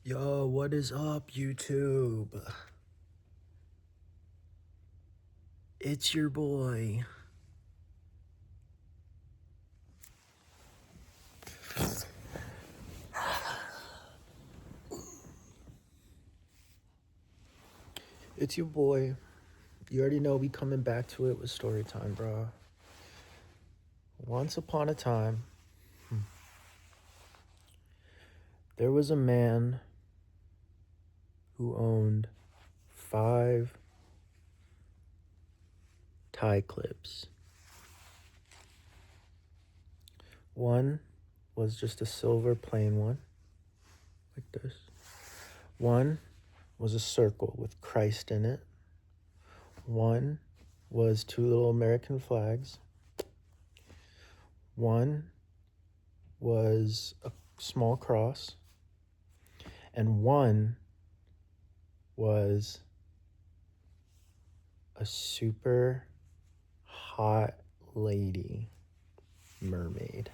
Yo, what is up, YouTube? It's your boy. It's your boy. You already know we coming back to it with story time, bro. Once upon a time, there was a man who owned 5 tie clips. One was just a silver plain one, like this. One was a circle with Christ in it. One was 2 little American flags. One was a small cross. And one was a super hot lady mermaid.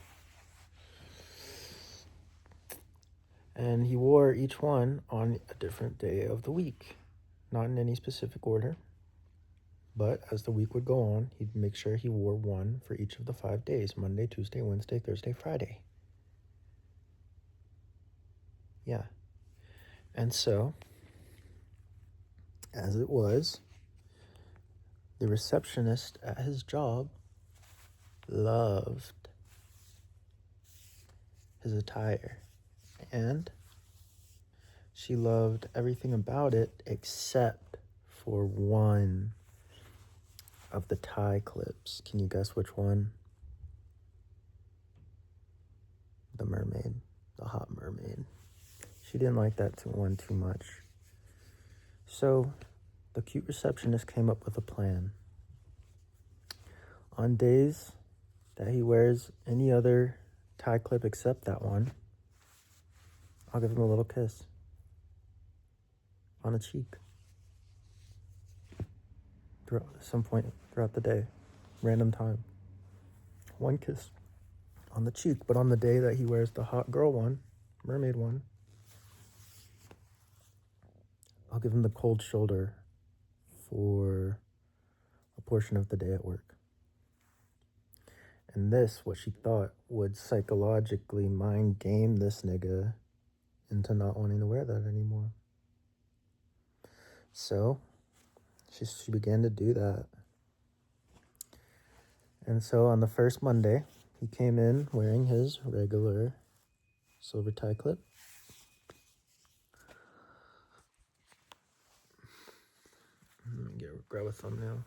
And he wore each one on a different day of the week, not in any specific order. But as the week would go on, he'd make sure he wore one for each of the 5 days: Monday, Tuesday, Wednesday, Thursday, Friday. Yeah. And so, as it was, the receptionist at his job loved his attire, and she loved everything about it except for one of the tie clips. Can you guess which one? The mermaid, the hot mermaid. She didn't like that one too much. So the cute receptionist came up with a plan. On days that he wears any other tie clip except that one, I'll give him a little kiss on the cheek throughout some point throughout the day, random time. One kiss on the cheek, but on the day that he wears the hot girl one, mermaid one, I'll give him the cold shoulder for a portion of the day at work. And this, what she thought, would psychologically mind game this nigga into not wanting to wear that anymore. So she began to do that. And so on the first Monday, he came in wearing his regular silver tie clip. Let me grab a thumbnail.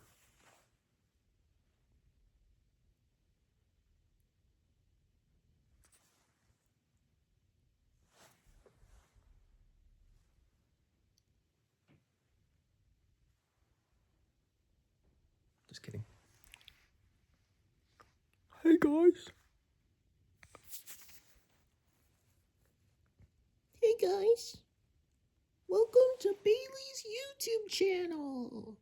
Just kidding. Hey guys. Hey guys, welcome to Bailey's YouTube channel.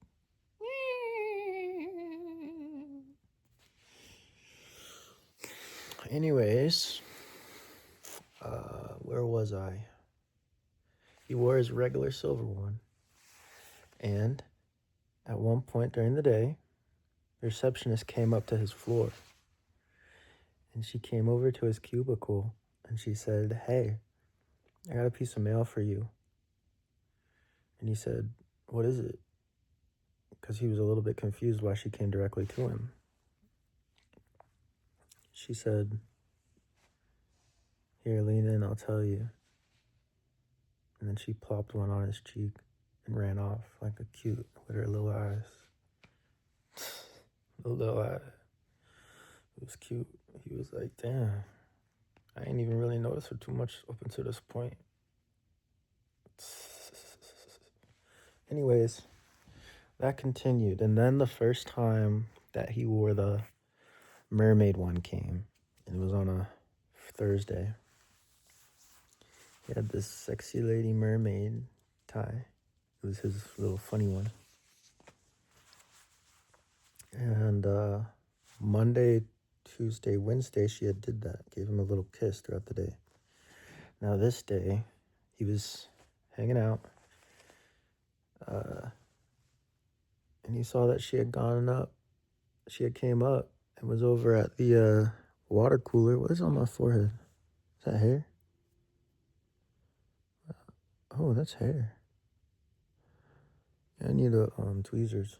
Anyways, where was I? He wore his regular silver one. And at one point during the day, the receptionist came up to his floor. And she came over to his cubicle and she said, "Hey, I got a piece of mail for you." And he said, "What is it?" Because he was a little bit confused why she came directly to him. She said, "Here, lean in, I'll tell you." And then she plopped one on his cheek and ran off like a cute with her little eyes. Little eye. It was cute. He was like, "Damn, I ain't even really noticed her too much up until this point." Anyways, that continued. And then the first time that he wore the mermaid one came, and it was on a Thursday. He had this sexy lady mermaid tie. It was his little funny one. And Monday, Tuesday, Wednesday, she had did that. Gave him a little kiss throughout the day. Now this day, he was hanging out. And he saw that she had gone up. She had came up and was over at the water cooler. What is on my forehead? Is that hair? Oh, that's hair. I need tweezers.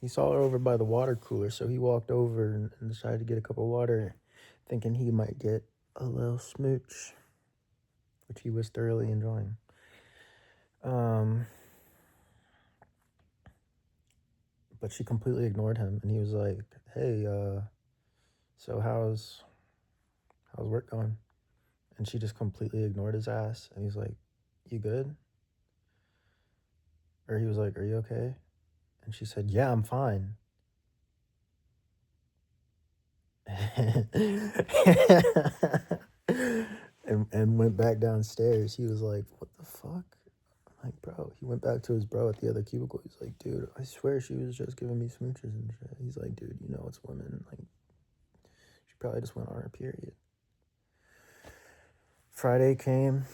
He saw her over by the water cooler, so he walked over and decided to get a cup of water, thinking he might get a little smooch, which he was thoroughly enjoying. But she completely ignored him, and he was like, "Hey, so how's work going?" And she just completely ignored his ass, and he's like, "You good?" Or he was like, "Are you okay?" And she said, "Yeah, I'm fine." and went back downstairs. He was like, "What the fuck?" I'm like, bro. He went back to his bro at the other cubicle. He's like, "Dude, I swear she was just giving me smooches and shit." He's like, "Dude, you know it's women. Like, she probably just went on her period." Friday came.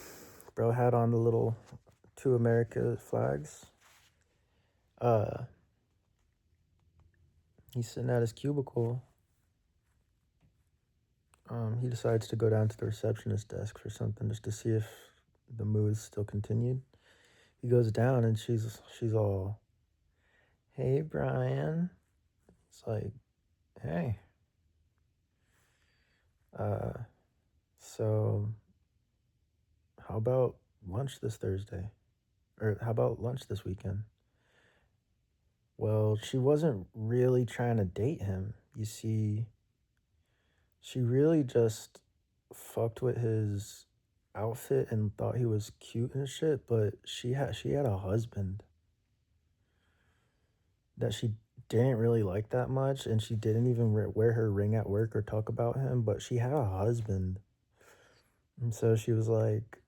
Bro had on the little two America flags. He's sitting at his cubicle. He decides to go down to the receptionist desk for something just to see if the mood still continued. He goes down and she's all, "Hey, Brian." It's like, "Hey. So how about lunch this Thursday? Or how about lunch this weekend?" Well, she wasn't really trying to date him. You see, she really just fucked with his outfit and thought he was cute and shit, but she had a husband that she didn't really like that much, and she didn't even wear her ring at work or talk about him, but she had a husband. And so she was like,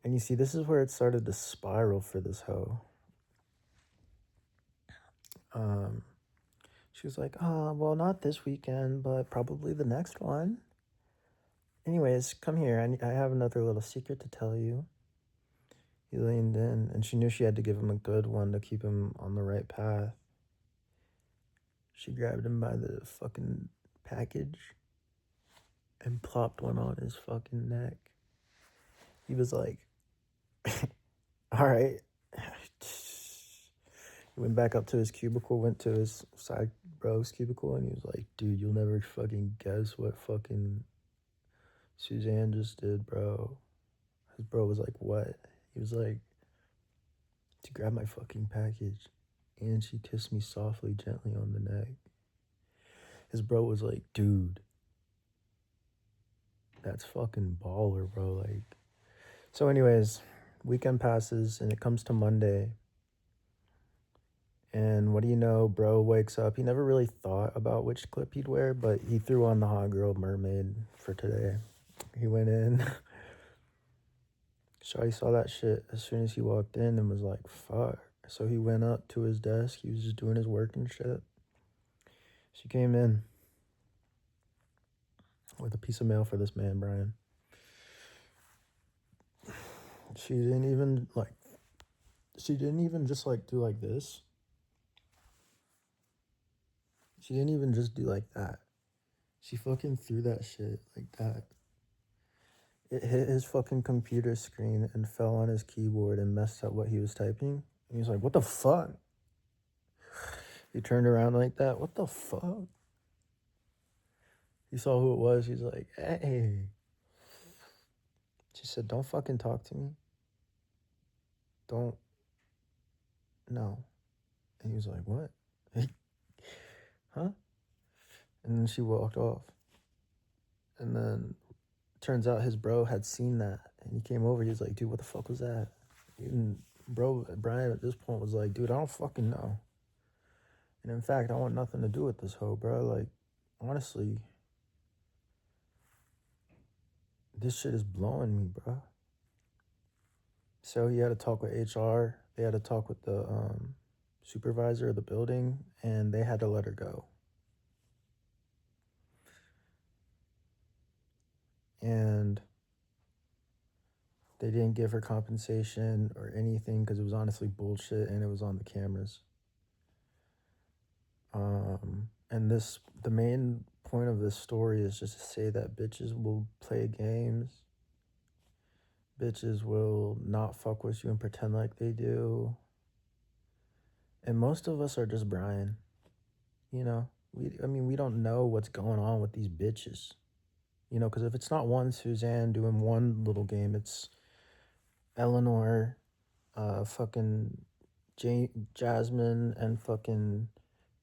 and you see, this is where it started to spiral for this hoe. She was like, "Oh, well, not this weekend, but probably the next one. Anyways, come here. I have another little secret to tell you." He leaned in, and she knew she had to give him a good one to keep him on the right path. She grabbed him by the fucking package and plopped one on his fucking neck. He was like, "All right." He went back up to his cubicle, went to his side bro's cubicle, and he was like, "Dude, you'll never fucking guess what fucking Suzanne just did, bro." His bro was like, "What?" He was like, "She grabbed my fucking package and she kissed me softly, gently on the neck." His bro was like, "Dude, that's fucking baller, bro." Like, so anyways, weekend passes and it comes to Monday. And what do you know, bro wakes up. He never really thought about which clip he'd wear, but he threw on the Hot Girl Mermaid for today. He went in. Shawty saw that shit as soon as he walked in and was like, "Fuck." So he went up to his desk. He was just doing his work and shit. She came in with a piece of mail for this man, Brian. She didn't even just like do like this. She didn't even just do like that. She fucking threw that shit like that. It hit his fucking computer screen and fell on his keyboard and messed up what he was typing. And he was like, "What the fuck?" He turned around like that. "What the fuck?" He saw who it was. He's like, "Hey." She said, "Don't fucking talk to me. Don't. No." And he was like, "What?" Huh? And then she walked off. And then turns out his bro had seen that. And he came over. He was like, "Dude, what the fuck was that?" And Brian at this point was like, "Dude, I don't fucking know. And in fact, I want nothing to do with this hoe, bro. Like, honestly, this shit is blowing me, bro." So he had to talk with HR. They had to talk with the supervisor of the building, and they had to let her go. And they didn't give her compensation or anything because it was honestly bullshit, and it was on the cameras. And the main point of this story is just to say that bitches will play games. Bitches will not fuck with you and pretend like they do. And most of us are just Brian. You know, we don't know what's going on with these bitches. You know, because if it's not one Suzanne doing one little game, it's Eleanor, fucking Jasmine, and fucking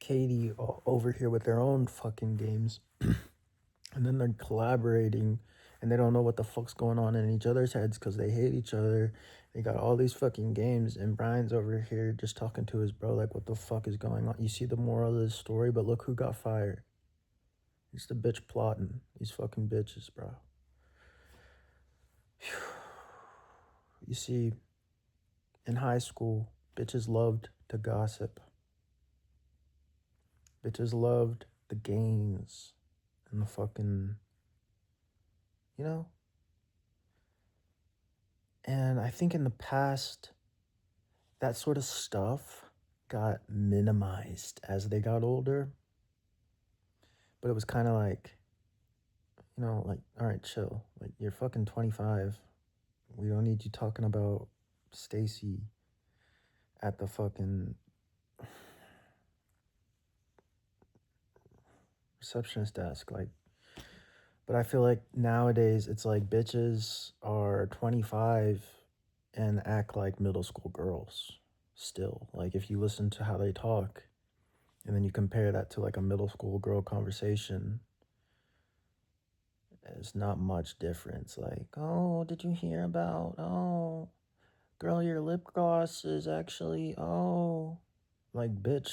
Katie over here with their own fucking games. And then they're collaborating and they don't know what the fuck's going on in each other's heads because they hate each other. They got all these fucking games, and Brian's over here just talking to his bro like, what the fuck is going on? You see the moral of this story, but look who got fired. It's the bitch plotting. These fucking bitches, bro. You see, in high school, bitches loved to gossip. Bitches loved the games and the fucking, you know? And I think in the past, that sort of stuff got minimized as they got older. But it was kind of like, you know, like, all right, chill. Like, you're fucking 25. We don't need you talking about Stacy at the fucking receptionist desk. Like, but I feel like nowadays it's like bitches are 25 and act like middle school girls still. Like, if you listen to how they talk and then you compare that to like a middle school girl conversation, there's not much difference. Like, oh, did you hear about, oh, girl, your lip gloss is actually, oh, like, bitch,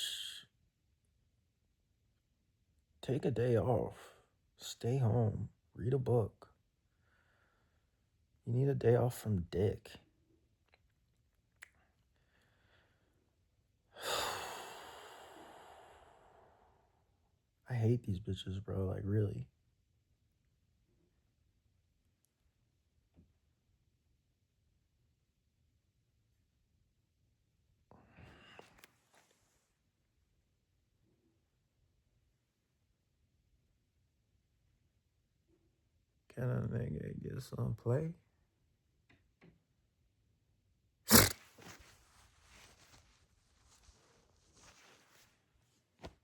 take a day off, stay home, read a book. You need a day off from dick. I hate these bitches, bro, like, really. Can a nigga get some play?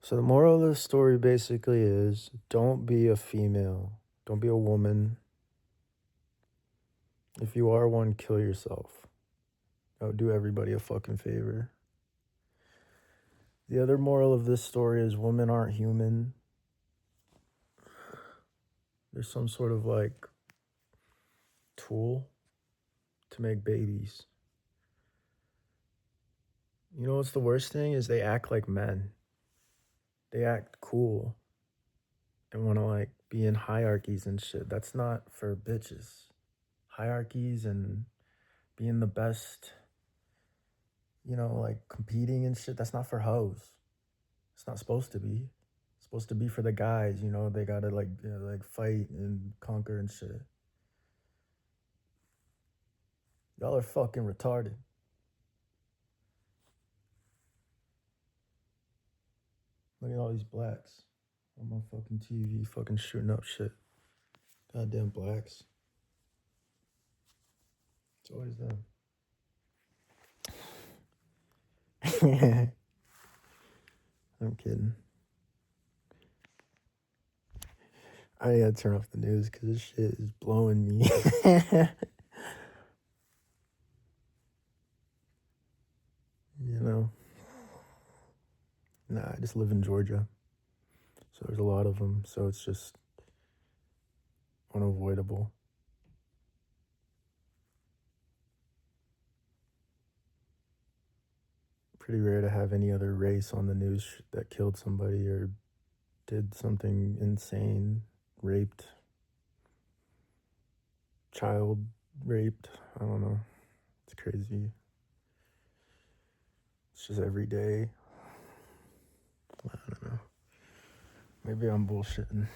So the moral of the story basically is, don't be a female. Don't be a woman. If you are one, kill yourself. That would do everybody a fucking favor. The other moral of this story is women aren't human. There's some sort of like tool to make babies. You know what's the worst thing is they act like men. They act cool and want to like be in hierarchies and shit. That's not for bitches. Hierarchies and being the best, you know, like competing and shit, that's not for hoes. It's not supposed to be. It's supposed to be for the guys, you know, they gotta like, you know, like fight and conquer and shit. Y'all are fucking retarded. Look at all these blacks on my fucking TV fucking shooting up shit. Goddamn blacks. It's always them. I'm kidding. I gotta turn off the news because this shit is blowing me. You know? Nah, I just live in Georgia. So there's a lot of them. So it's just unavoidable. Pretty rare to have any other race on the news that killed somebody or did something insane, raped, child raped. I don't know. It's crazy. It's just every day. I don't know. Maybe I'm bullshitting.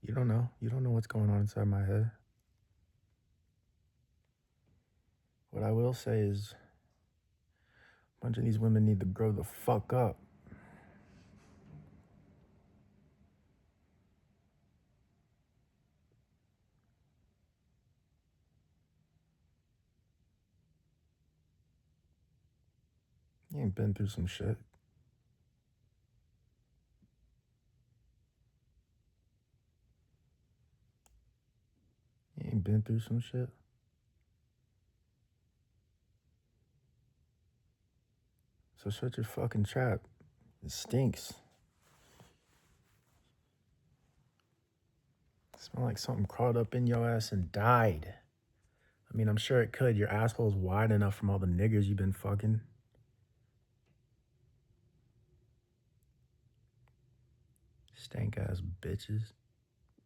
You don't know. You don't know what's going on inside my head. What I will say is a bunch of these women need to grow the fuck up. You ain't been through some shit. You ain't been through some shit. So shut your fucking trap. It stinks. It smells like something crawled up in your ass and died. I mean, I'm sure it could. Your asshole's wide enough from all the niggers you've been fucking. Stank ass bitches.